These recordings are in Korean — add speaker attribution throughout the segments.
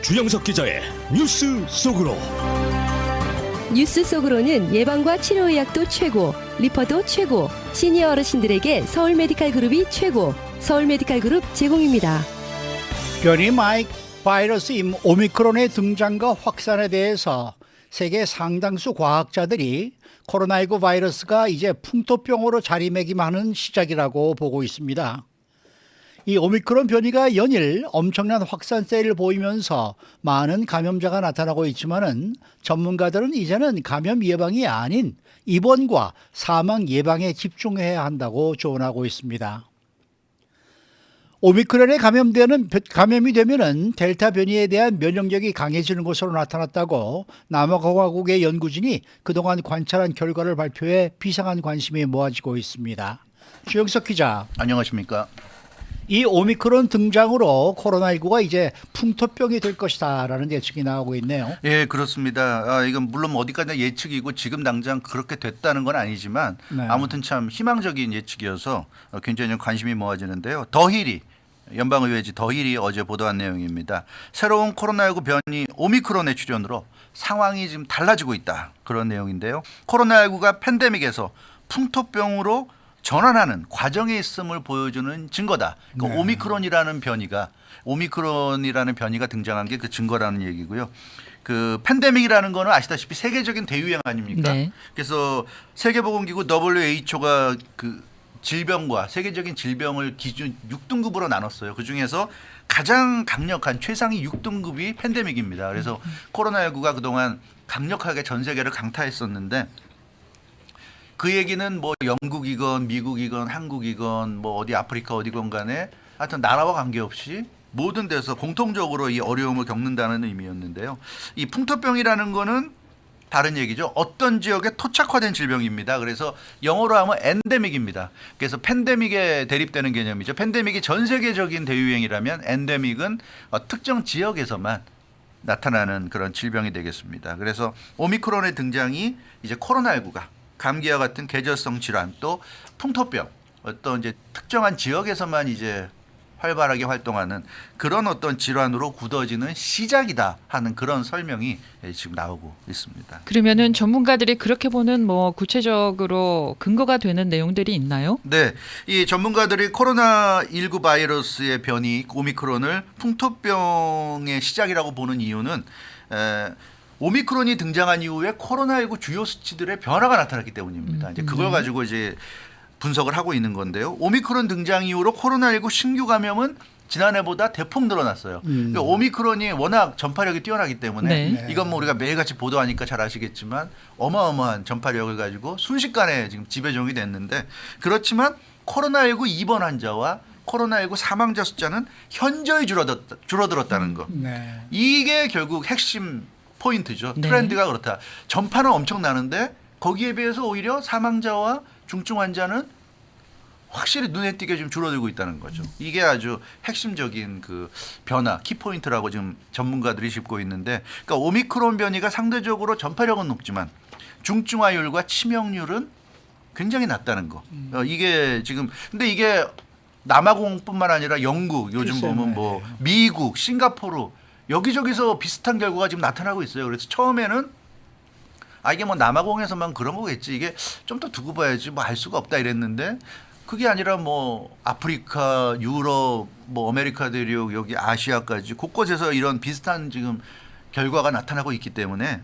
Speaker 1: 주영석 기자의 뉴스 속으로.
Speaker 2: 뉴스 속으로는 예방과 치료 의학도 최고, 리퍼도 최고, 시니어 어르신들에게 서울 메디칼 그룹이 최고, 서울 메디칼 그룹 제공입니다.
Speaker 3: 변이 바이러스인 오미크론의 등장과 확산에 대해서 세계 상당수 과학자들이 코로나19 바이러스가 이제 풍토병으로 자리매김하는 시작이라고 보고 있습니다. 이 오미크론 변이가 연일 엄청난 확산세를 보이면서 많은 감염자가 나타나고 있지만은 전문가들은 이제는 감염 예방이 아닌 입원과 사망 예방에 집중해야 한다고 조언하고 있습니다. 오미크론에 감염이 되면은 델타 변이에 대한 면역력이 강해지는 것으로 나타났다고 남아공화국의 연구진이 그동안 관찰한 결과를 발표해 비상한 관심이 모아지고 있습니다. 주영석 기자.
Speaker 4: 안녕하십니까.
Speaker 3: 이 오미크론 등장으로 코로나19가 이제 풍토병이 될 것이다라는 예측이 나오고 있네요.
Speaker 4: 예, 그렇습니다. 이건 물론 어디까지나 예측이고 지금 당장 그렇게 됐다는 건 아니지만
Speaker 3: 네.
Speaker 4: 아무튼 참 희망적인 예측이어서 굉장히 관심이 모아지는데요. 더힐이 연방의회지 더힐이 어제 보도한 내용입니다. 새로운 코로나19 변이 오미크론의 출현으로 상황이 지금 달라지고 있다. 그런 내용인데요. 코로나19가 팬데믹에서 풍토병으로 전환하는 과정에 있음을 보여주는 증거다. 그러니까
Speaker 3: 네.
Speaker 4: 오미크론이라는 변이가 등장한 게 그 증거라는 얘기고요. 그 팬데믹이라는 거는 아시다시피 세계적인 대유행 아닙니까?
Speaker 5: 네.
Speaker 4: 그래서 세계보건기구 WHO가 그 질병과 세계적인 질병을 기준 6등급으로 나눴어요. 그 중에서 가장 강력한 최상위 6등급이 팬데믹입니다. 그래서 코로나19가 그동안 강력하게 전 세계를 강타했었는데 그 얘기는 뭐 영국이건 미국이건 한국이건 뭐 어디 아프리카 어디건 간에 하여튼 나라와 관계없이 모든 데서 공통적으로 이 어려움을 겪는다는 의미였는데요. 이 풍토병이라는 거는 다른 얘기죠. 어떤 지역에 토착화된 질병입니다. 그래서 영어로 하면 엔데믹입니다. 그래서 팬데믹에 대립되는 개념이죠. 팬데믹이 전 세계적인 대유행이라면 엔데믹은 특정 지역에서만 나타나는 그런 질병이 되겠습니다. 그래서 오미크론의 등장이 이제 코로나19가 감기와 같은 계절성 질환 또 풍토병 어떤 이제 특정한 지역에서만 이제 활발하게 활동하는 그런 어떤 질환으로 굳어지는 시작이다 하는 그런 설명이 지금 나오고 있습니다.
Speaker 5: 그러면은 전문가들이 그렇게 보는 뭐 구체적으로 근거가 되는 내용들이 있나요?
Speaker 4: 네, 이 전문가들이 코로나19 바이러스의 변이 오미크론을 풍토병의 시작이라고 보는 이유는 오미크론이 등장한 이후에 코로나19 주요 수치들의 변화가 나타났기 때문입니다. 이제 그걸 가지고 이제 분석을 하고 있는 건데요. 오미크론 등장 이후로 코로나19 신규 감염은 지난해보다 대폭 늘어났어요. 그러니까 오미크론이 워낙 전파력이 뛰어나기 때문에
Speaker 5: 네.
Speaker 4: 이건 뭐 우리가 매일같이 보도하니까 잘 아시겠지만 어마어마한 전파력을 가지고 순식간에 지금 지배종이 됐는데 그렇지만 코로나19 입원 환자와 코로나19 사망자 숫자는 현저히 줄어들었다는 거.
Speaker 3: 네.
Speaker 4: 이게 결국 핵심 포인트죠.
Speaker 5: 네.
Speaker 4: 트렌드가 그렇다. 전파는 엄청 나는데 거기에 비해서 오히려 사망자와 중증 환자는 확실히 눈에 띄게 좀 줄어들고 있다는 거죠. 이게 아주 핵심적인 그 변화, 키포인트라고 지금 전문가들이 짚고 있는데 그러니까 오미크론 변이가 상대적으로 전파력은 높지만 중증화율과 치명률은 굉장히 낮다는 거. 이게 지금 근데 이게 남아공뿐만 아니라 영국 요즘
Speaker 3: 글쎄요,
Speaker 4: 보면
Speaker 3: 네.
Speaker 4: 뭐 미국, 싱가포르 여기저기서 비슷한 결과가 지금 나타나고 있어요. 그래서 처음에는 이게 뭐 남아공에서만 그런 거겠지. 이게 좀 더 두고 봐야지 뭐 알 수가 없다 이랬는데 그게 아니라 뭐 아프리카, 유럽, 뭐 아메리카 대륙 여기 아시아까지 곳곳에서 이런 비슷한 지금 결과가 나타나고 있기 때문에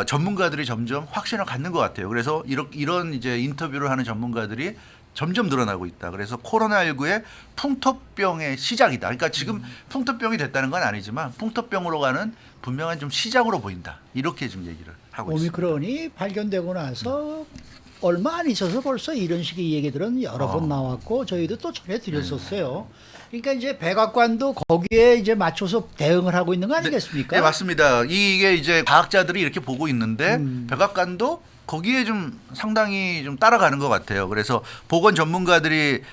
Speaker 4: 전문가들이 점점 확신을 갖는 것 같아요. 그래서 이런 이제 인터뷰를 하는 전문가들이 점점 늘어나고 있다. 그래서 코로나19의 풍토병의 시작이다. 그러니까 지금 풍토병이 됐다는 건 아니지만 풍토병으로 가는 분명한 좀 시작으로 보인다. 이렇게 지금 얘기를 하고 있습니다.
Speaker 3: 오미크론이 발견되고 나서 얼마 안 있어서 벌써 이런 식의 얘기들은 여러 번 나왔고 저희도 또 전해드렸었어요. 그러니까 이제 백악관도 거기에 이제 맞춰서 대응을 하고 있는 거 아니겠습니까?
Speaker 4: 네, 맞습니다. 이게 이제 과학자들이 이렇게 보고 있는데 백악관도 거기에 좀 상당히 좀 따라가는 것 같아요. 그래서 보건 전문가들이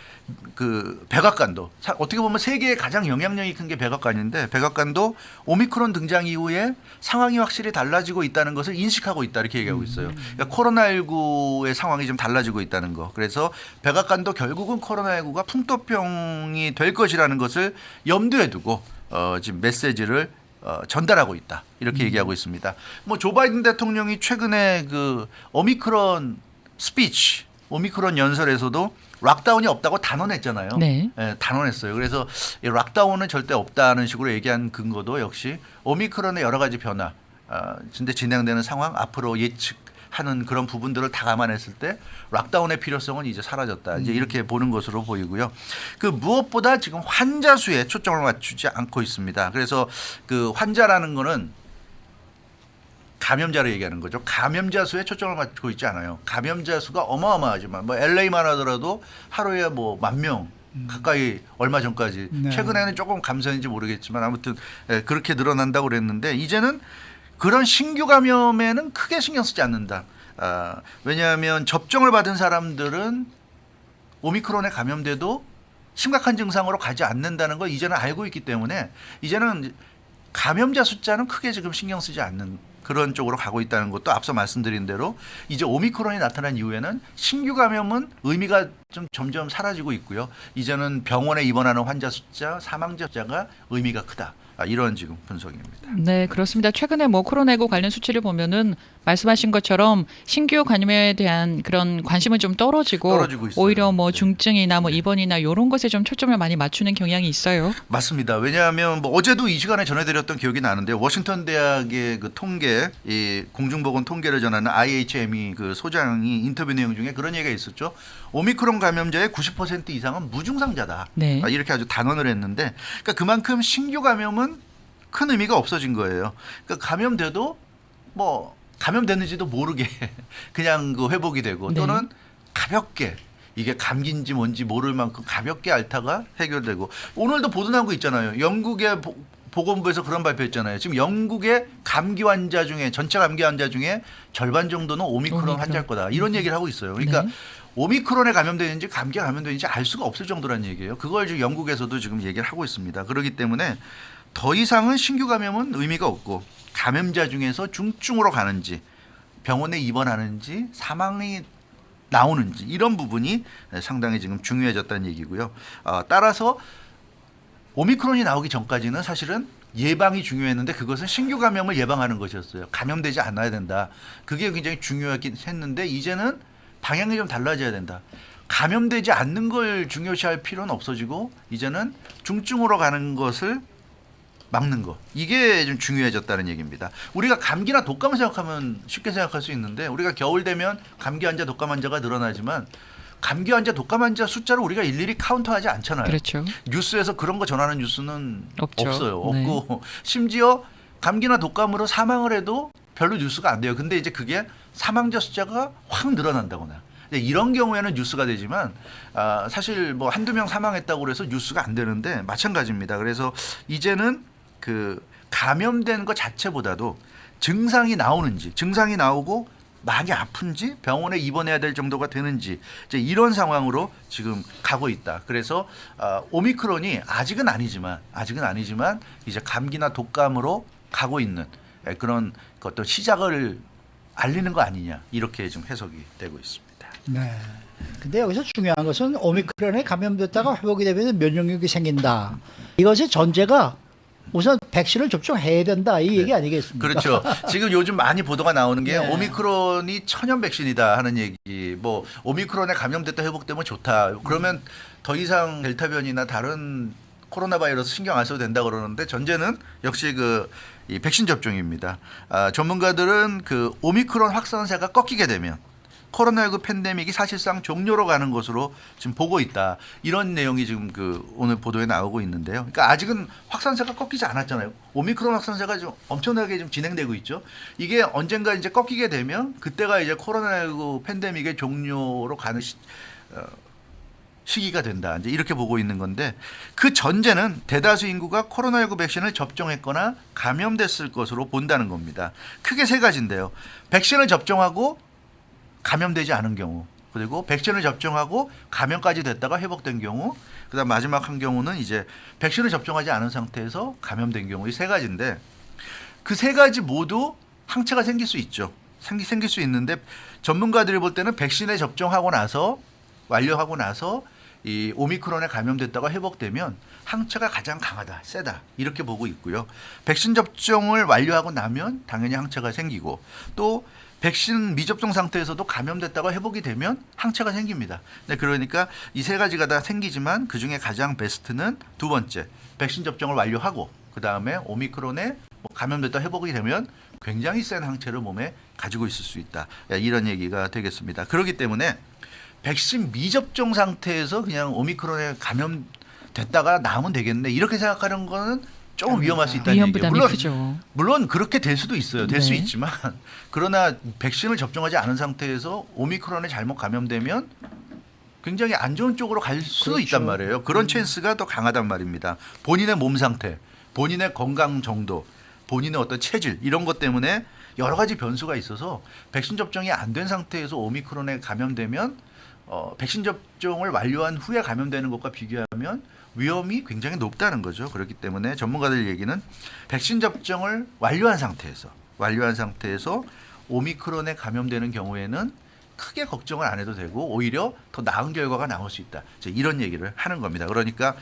Speaker 4: 그 백악관도 어떻게 보면 세계에 가장 영향력이 큰 게 백악관인데 백악관도 오미크론 등장 이후에 상황이 확실히 달라지고 있다는 것을 인식하고 있다 이렇게 얘기하고 있어요. 그러니까 코로나19의 상황이 좀 달라지고 있다는 거. 그래서 백악관도 결국은 코로나19가 풍토병이 될 것이라는 것을 염두에 두고 지금 메시지를 전달하고 있다 이렇게 얘기하고 있습니다. 뭐 조 바이든 대통령이 최근에 그 오미크론 스피치, 오미크론 연설에서도 락다운이 없다고 단언했잖아요.
Speaker 5: 네.
Speaker 4: 예, 단언했어요. 그래서 이 락다운은 절대 없다는 식으로 얘기한 근거도 역시 오미크론의 여러 가지 변화, 근데 진행되는 상황, 앞으로 예측하는 그런 부분들을 다 감안했을 때 락다운의 필요성은 이제 사라졌다. 이제 이렇게 보는 것으로 보이고요. 그 무엇보다 지금 환자 수에 초점을 맞추지 않고 있습니다. 그래서 그 환자라는 거는 감염자를 얘기하는 거죠. 감염자 수에 초점을 맞추고 있지 않아요. 감염자 수가 어마어마하지만 뭐 LA만 하더라도 하루에 뭐 10,000명 가까이 얼마 전까지
Speaker 3: 네.
Speaker 4: 최근에는 조금 감소했는지 모르겠지만 아무튼 그렇게 늘어난다고 그랬는데 이제는 그런 신규 감염에는 크게 신경 쓰지 않는다. 왜냐하면 접종을 받은 사람들은 오미크론에 감염돼도 심각한 증상으로 가지 않는다는 걸 이제는 알고 있기 때문에 이제는 감염자 숫자는 크게 지금 신경 쓰지 않는 그런 쪽으로 가고 있다는 것도 앞서 말씀드린 대로 이제 오미크론이 나타난 이후에는 신규 감염은 의미가 좀 점점 사라지고 있고요. 이제는 병원에 입원하는 환자 숫자, 사망자 숫자가 의미가 크다. 이런 지금 분석입니다.
Speaker 5: 네, 그렇습니다. 최근에 뭐 코로나19 관련 수치를 보면은 말씀하신 것처럼 신규 감염에 대한 그런 관심은 좀 떨어지고
Speaker 4: 있어요.
Speaker 5: 오히려 뭐
Speaker 4: 네.
Speaker 5: 중증이나 뭐 입원이나 이런 것에 좀 초점을 많이 맞추는 경향이 있어요.
Speaker 4: 맞습니다. 왜냐하면 뭐 어제도 이 시간에 전해드렸던 기억이 나는데 워싱턴 대학의 그 통계, 이 공중보건 통계를 전하는 IHME 그 소장이 인터뷰 내용 중에 그런 얘기가 있었죠. 오미크론 감염자의 90% 이상은 무증상자다.
Speaker 5: 네.
Speaker 4: 이렇게 아주 단언을 했는데, 그러니까 그만큼 신규 감염은 큰 의미가 없어진 거예요. 그러니까 감염돼도 뭐 감염됐는지도 모르게 그냥 그 회복이 되고
Speaker 5: 네.
Speaker 4: 또는 가볍게 이게 감기인지 뭔지 모를 만큼 가볍게 앓다가 해결되고 오늘도 보도 나온 거 있잖아요. 영국의 보건부에서 그런 발표했잖아요. 지금 영국의 감기 환자 중에 전체 감기 환자 중에 절반 정도는 오미크론 환자일 거다. 이런 얘기를 하고 있어요. 그러니까
Speaker 5: 네.
Speaker 4: 오미크론에 감염되는지 감기에 감염되는지 알 수가 없을 정도라는 얘기예요. 그걸 지금 영국에서도 지금 얘기를 하고 있습니다. 그렇기 때문에 더 이상은 신규 감염은 의미가 없고 감염자 중에서 중증으로 가는지 병원에 입원하는지 사망이 나오는지 이런 부분이 상당히 지금 중요해졌다는 얘기고요. 따라서 오미크론이 나오기 전까지는 사실은 예방이 중요했는데 그것은 신규 감염을 예방하는 것이었어요. 감염되지 않아야 된다. 그게 굉장히 중요하긴 했는데 이제는 방향이 좀 달라져야 된다. 감염되지 않는 걸 중요시할 필요는 없어지고 이제는 중증으로 가는 것을 막는 거. 이게 좀 중요해졌다는 얘기입니다. 우리가 감기나 독감을 생각하면 쉽게 생각할 수 있는데 우리가 겨울 되면 감기 환자, 독감 환자가 늘어나지만 감기 환자, 독감 환자 숫자를 우리가 일일이 카운트하지 않잖아요.
Speaker 5: 그렇죠.
Speaker 4: 뉴스에서 그런 거 전하는 뉴스는
Speaker 5: 없죠.
Speaker 4: 없어요.
Speaker 5: 네.
Speaker 4: 없고 심지어 감기나 독감으로 사망을 해도 별로 뉴스가 안 돼요. 근데 이제 그게 사망자 숫자가 확 늘어난다거나 이런 경우에는 뉴스가 되지만 사실 뭐 한두 명 사망했다고 그래서 뉴스가 안 되는데 마찬가지입니다. 그래서 이제는 그 감염된 것 자체보다도 증상이 나오는지, 증상이 나오고 많이 아픈지, 병원에 입원해야 될 정도가 되는지 이제 이런 상황으로 지금 가고 있다. 그래서 오미크론이 아직은 아니지만 이제 감기나 독감으로 가고 있는 그런 어떤 시작을 알리는 거 아니냐 이렇게 좀 해석이 되고 있습니다.
Speaker 3: 네. 근데 여기서 중요한 것은 오미크론에 감염됐다가 회복이 되면 면역력이 생긴다. 이것의 전제가 우선 백신을 접종해야 된다 이 얘기 아니겠습니까?
Speaker 4: 그렇죠. 지금 요즘 많이 보도가 나오는 게
Speaker 3: 네.
Speaker 4: 오미크론이 천연 백신이다 하는 얘기. 뭐 오미크론에 감염됐다 회복되면 좋다. 그러면 더 이상 델타 변이나 다른 코로나 바이러스 신경 안 써도 된다 그러는데 전제는 역시 이 백신 접종입니다. 전문가들은 그 오미크론 확산세가 꺾이게 되면 코로나19 팬데믹이 사실상 종료로 가는 것으로 지금 보고 있다. 이런 내용이 지금 오늘 보도에 나오고 있는데요. 그러니까 아직은 확산세가 꺾이지 않았잖아요. 오미크론 확산세가 좀 엄청나게 좀 진행되고 있죠. 이게 언젠가 이제 꺾이게 되면 그때가 이제 코로나19 팬데믹의 종료로 가는 시기가 된다. 이제 이렇게 보고 있는 건데 그 전제는 대다수 인구가 코로나19 백신을 접종했거나 감염됐을 것으로 본다는 겁니다. 크게 세 가지인데요. 백신을 접종하고 감염되지 않은 경우, 그리고 백신을 접종하고 감염까지 됐다가 회복된 경우, 그다음 마지막 한 경우는 이제 백신을 접종하지 않은 상태에서 감염된 경우 이 세 가지인데 그 세 가지 모두 항체가 생길 수 있죠. 생길 수 있는데 전문가들이 볼 때는 백신에 접종하고 나서 완료하고 나서 이 오미크론에 감염됐다가 회복되면 항체가 가장 강하다, 세다 이렇게 보고 있고요. 백신 접종을 완료하고 나면 당연히 항체가 생기고 또 백신 미접종 상태에서도 감염됐다가 회복이 되면 항체가 생깁니다. 네, 그러니까 이 세 가지가 다 생기지만 그중에 가장 베스트는 두 번째, 백신 접종을 완료하고 그다음에 오미크론에 감염됐다 회복이 되면 굉장히 센 항체를 몸에 가지고 있을 수 있다. 이런 얘기가 되겠습니다. 그렇기 때문에 백신 미접종 상태에서 그냥 오미크론에 감염됐다가 나으면 되겠네 이렇게 생각하는 거는 조금 위험할 수 있다는
Speaker 5: 위험
Speaker 4: 얘기예요.
Speaker 5: 부담이 크죠.
Speaker 4: 물론 그렇게 될 수도 있어요. 될 수
Speaker 5: 네.
Speaker 4: 있지만 그러나 백신을 접종하지 않은 상태에서 오미크론에 잘못 감염되면 굉장히 안 좋은 쪽으로 갈 수도
Speaker 3: 그렇죠.
Speaker 4: 있단 말이에요. 그런 찬스가 더 강하단 말입니다. 본인의 몸 상태, 본인의 건강 정도, 본인의 어떤 체질 이런 것 때문에 여러 가지 변수가 있어서 백신 접종이 안 된 상태에서 오미크론에 감염되면 백신 접종을 완료한 후에 감염되는 것과 비교하면 위험이 굉장히 높다는 거죠. 그렇기 때문에 전문가들 얘기는 백신 접종을 완료한 상태에서 오미크론에 감염되는 경우에는 크게 걱정을 안 해도 되고 오히려 더 나은 결과가 나올 수 있다. 이런 얘기를 하는 겁니다. 그러니까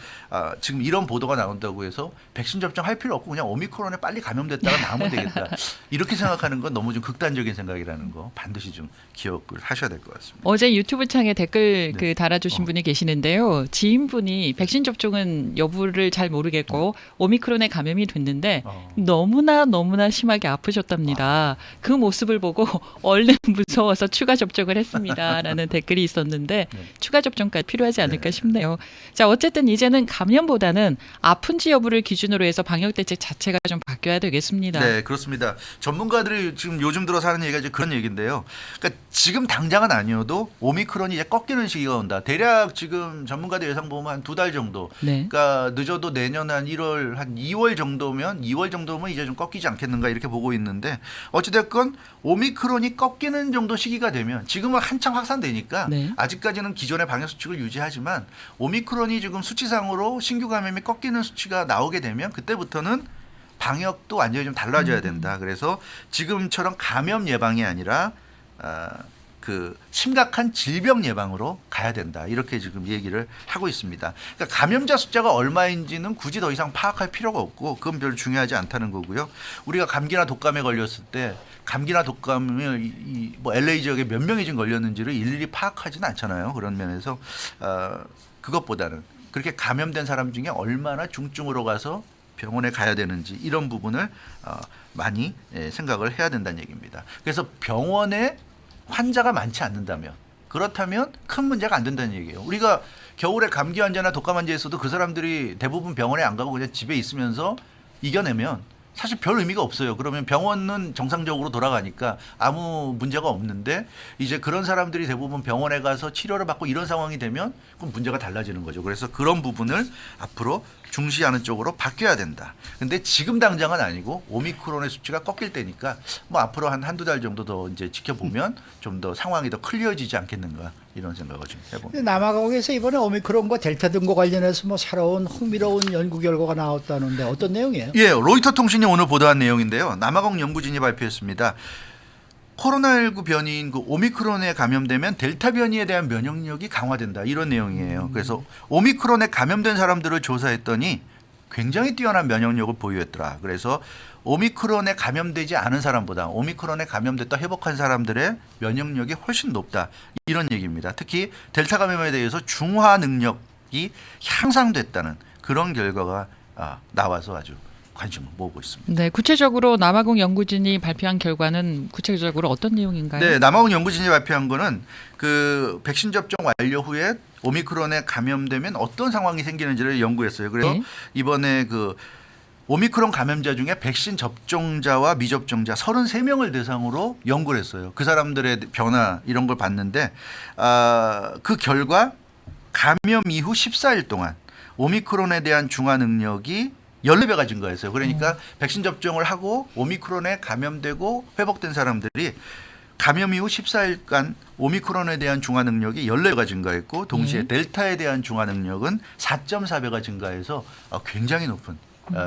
Speaker 4: 지금 이런 보도가 나온다고 해서 백신 접종할 필요 없고 그냥 오미크론에 빨리 감염됐다가 나으면 되겠다. 이렇게 생각하는 건 너무 좀 극단적인 생각이라는 거 반드시 좀 기억을 하셔야 될 것 같습니다.
Speaker 5: 어제 유튜브 창에 댓글
Speaker 4: 네.
Speaker 5: 달아주신 분이 계시는데요. 지인분이 백신 접종은 여부를 잘 모르겠고 오미크론에 감염이 됐는데 너무나 심하게 아프셨답니다. 그 모습을 보고 얼른 무서워서 추가 접종을 했습니다라는 댓글이 있었는데 추가 접종까지 필요하지 않을까 싶네요. 자, 어쨌든 이제는 감염보다는 아픈지 여부를 기준으로 해서 방역 대책 자체가 좀 바뀌어야 되겠습니다.
Speaker 4: 네, 그렇습니다. 전문가들이 지금 요즘 들어서 하는 얘기가 이제 그런 얘기인데요. 그러니까 지금 당장은 아니어도 오미크론이 이제 꺾이는 시기가 온다. 대략 지금 전문가들 예상 보면 한 2달 정도.
Speaker 5: 네.
Speaker 4: 그러니까 늦어도 내년 한 1월, 한 2월 정도면 이제 좀 꺾이지 않겠는가 이렇게 보고 있는데 어찌됐건 오미크론이 꺾이는 정도 시기가 되면 지금은 한창 확산되니까
Speaker 5: 네.
Speaker 4: 아직까지는 기존의 방역 수칙을 유지하지만 오미크론이 지금 수치상으로 신규 감염이 꺾이는 수치가 나오게 되면 그때부터는 방역도 완전히 좀 달라져야 된다. 그래서 지금처럼 감염 예방이 아니라 그 심각한 질병 예방으로 가야 된다. 이렇게 지금 얘기를 하고 있습니다. 그러니까 감염자 숫자가 얼마인지는 굳이 더 이상 파악할 필요가 없고 그건 별로 중요하지 않다는 거고요. 우리가 감기나 독감에 걸렸을 때 감기나 독감을 뭐 LA 지역에 몇 명이 지금 걸렸는지를 일일이 파악하지는 않잖아요. 그런 면에서 그것보다는 그렇게 감염된 사람 중에 얼마나 중증으로 가서 병원에 가야 되는지 이런 부분을 많이 생각을 해야 된다는 얘기입니다. 그래서 병원에 환자가 많지 않는다면 그렇다면 큰 문제가 안 된다는 얘기예요. 우리가 겨울에 감기 환자나 독감 환자에서도 그 사람들이 대부분 병원에 안 가고 그냥 집에 있으면서 이겨내면 사실 별 의미가 없어요. 그러면 병원은 정상적으로 돌아가니까 아무 문제가 없는데 이제 그런 사람들이 대부분 병원에 가서 치료를 받고 이런 상황이 되면 그럼 문제가 달라지는 거죠. 그래서 그런 부분을 앞으로 중시하는 쪽으로 바뀌어야 된다. 근데 지금 당장은 아니고 오미크론의 수치가 꺾일 때니까 뭐 앞으로 한두 달 정도 더 이제 지켜보면 좀 더 상황이 더 클리어지지 않겠는가 이런 생각을 좀 해봅니다.
Speaker 3: 남아공에서 이번에 오미크론과 델타 등과 관련해서 뭐 새로운 흥미로운 연구 결과가 나왔다는데 어떤 내용이에요?
Speaker 4: 예, 로이터 통신이 오늘 보도한 내용인데요. 남아공 연구진이 발표했습니다. 코로나19 변이인 그 오미크론에 감염되면 델타 변이에 대한 면역력이 강화된다. 이런 내용이에요. 그래서 오미크론에 감염된 사람들을 조사했더니 굉장히 뛰어난 면역력을 보유했더라. 그래서 오미크론에 감염되지 않은 사람보다 오미크론에 감염됐다 회복한 사람들의 면역력이 훨씬 높다. 이런 얘기입니다. 특히 델타 감염에 대해서 중화 능력이 향상됐다는 그런 결과가 나와서 아주 관심을 모으고 있습니다.
Speaker 5: 네, 구체적으로 남아공 연구진이 발표한 결과는 구체적으로 어떤 내용인가요?
Speaker 4: 네, 남아공 연구진이 발표한 거는 그 백신 접종 완료 후에 오미크론에 감염되면 어떤 상황이 생기는지를 연구했어요. 그래서
Speaker 5: 네.
Speaker 4: 이번에 그 오미크론 감염자 중에 백신 접종자와 미접종자 33명을 대상으로 연구를 했어요. 그 사람들의 변화 이런 걸 봤는데 그 결과 감염 이후 14일 동안 오미크론에 대한 중화 능력이 14배가 증가했어요. 그러니까 백신 접종을 하고 오미크론에 감염되고 회복된 사람들이 감염 이후 14일간 오미크론에 대한 중화 능력이 14배가 증가했고 동시에 델타에 대한 중화 능력은 4.4배가 증가해서 굉장히 높은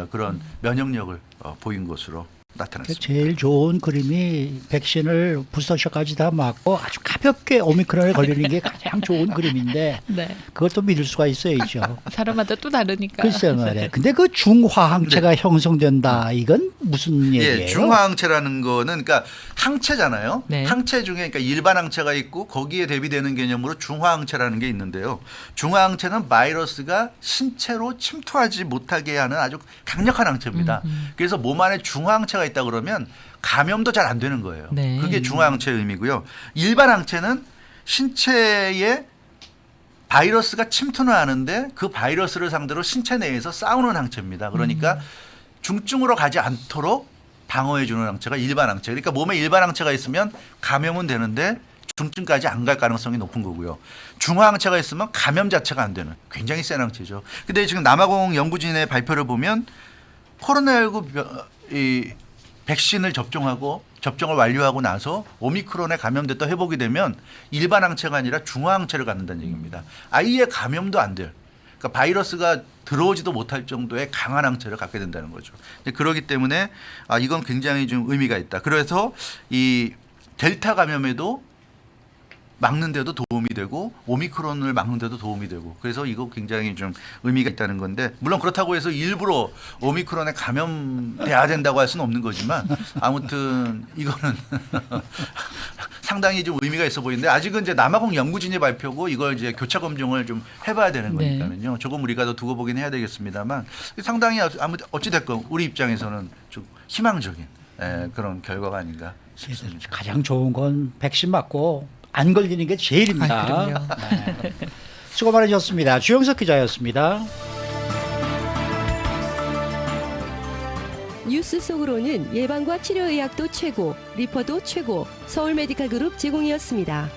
Speaker 4: 그런 면역력을 보인 것으로 나타났습니다.
Speaker 3: 제일 좋은 그림이 백신을 부스터샷까지 다 맞고 아주 가볍게 오미크론에 걸리는 게 가장 좋은 그림인데
Speaker 5: 네.
Speaker 3: 그것도 믿을 수가 있어야죠.
Speaker 5: 사람마다 또 다르니까.
Speaker 3: 글쎄 말이야. 근데 그 중화항체가 형성된다. 이건 무슨 얘기예요?
Speaker 4: 예, 중화항체라는 거는 그러니까 항체잖아요.
Speaker 5: 네.
Speaker 4: 항체 중에 그러니까 일반 항체가 있고 거기에 대비되는 개념으로 중화항체라는 게 있는데요. 중화항체는 바이러스가 신체로 침투하지 못하게 하는 아주 강력한 항체입니다. 그래서 몸 안에 중화항체가 있다 그러면 감염도 잘 안 되는 거예요.
Speaker 5: 네.
Speaker 4: 그게 중화항체의 의미고요. 일반 항체는 신체에 바이러스가 침투는 하는데 그 바이러스를 상대로 신체 내에서 싸우는 항체입니다. 그러니까 중증으로 가지 않도록 방어해 주는 항체가 일반 항체. 그러니까 몸에 일반 항체가 있으면 감염은 되는데 중증까지 안 갈 가능성이 높은 거고요. 중화항체가 있으면 감염 자체가 안 되는 굉장히 센 항체죠. 근데 지금 남아공 연구진의 발표를 보면 코로나19 이 백신을 접종을 완료하고 나서 오미크론에 감염됐다 회복이 되면 일반 항체가 아니라 중화항체를 갖는다는 얘기입니다. 아예 감염도 안 될. 그러니까 바이러스가 들어오지도 못할 정도의 강한 항체를 갖게 된다는 거죠. 그렇기 때문에 이건 굉장히 좀 의미가 있다. 그래서 이 델타 감염에도 막는 데도 도움이 되고 오미크론을 막는 데도 도움이 되고 그래서 이거 굉장히 좀 의미가 있다는 건데 물론 그렇다고 해서 일부러 오미크론에 감염돼야 된다고 할 수는 없는 거지만 아무튼 이거는 상당히 좀 의미가 있어 보이는데 아직은 이제 남아공 연구진의 발표고 이걸 이제 교차 검증을 좀 해봐야 되는
Speaker 5: 네.
Speaker 4: 거니까요. 조금 우리가 더 두고 보긴 해야 되겠습니다만 상당히 아무튼 어찌 됐건 우리 입장에서는 좀 희망적인 그런 결과가 아닌가 싶습니다.
Speaker 3: 가장 좋은 건 백신 맞고 안 걸리는 게 제일입니다.
Speaker 5: 그럼요.
Speaker 3: 네. 수고 많으셨습니다. 주영석 기자였습니다.
Speaker 2: 뉴스 속으로는 예방과 치료 의학도 최고, 리퍼도 최고, 서울 메디칼 그룹 제공이었습니다.